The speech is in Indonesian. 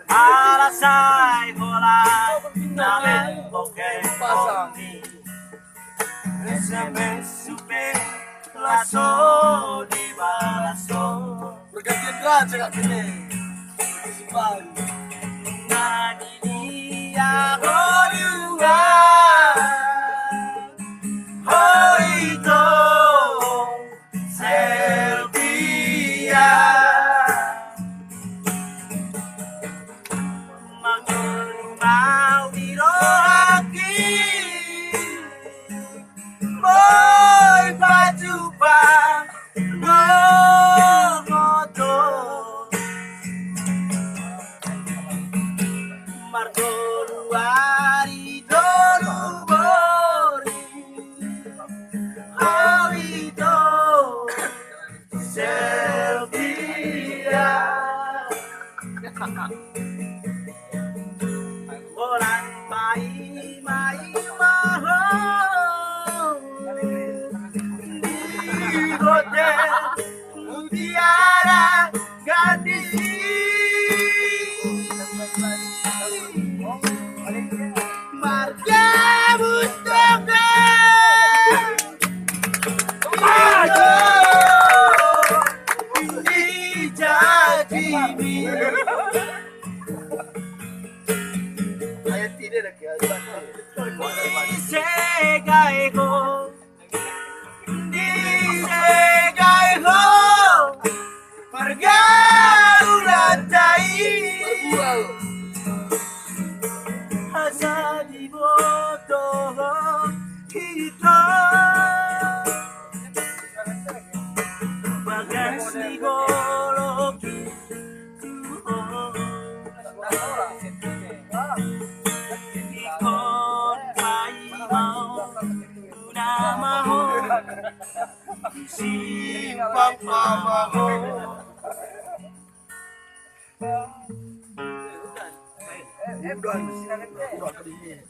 Alasai bola nalen bokeh poni SMS supe laso di balaso Bergantian kan cakap gini. Simpan. nadi dia juga hoito Selvia mau dirohaki boy baju bang ngoto marco luari dolu bori habito Selvia Orang mai mahal di hotel mutiara gadis marga Mustafa di jadi Ayat tidak ada keadaan. Disegaigo Disegaigo Pergaulan tai Berbual. Asa di boto kita Bagas di goloki Ikon mai mau Namaho Simpang pamaho Udah, udah kedingin.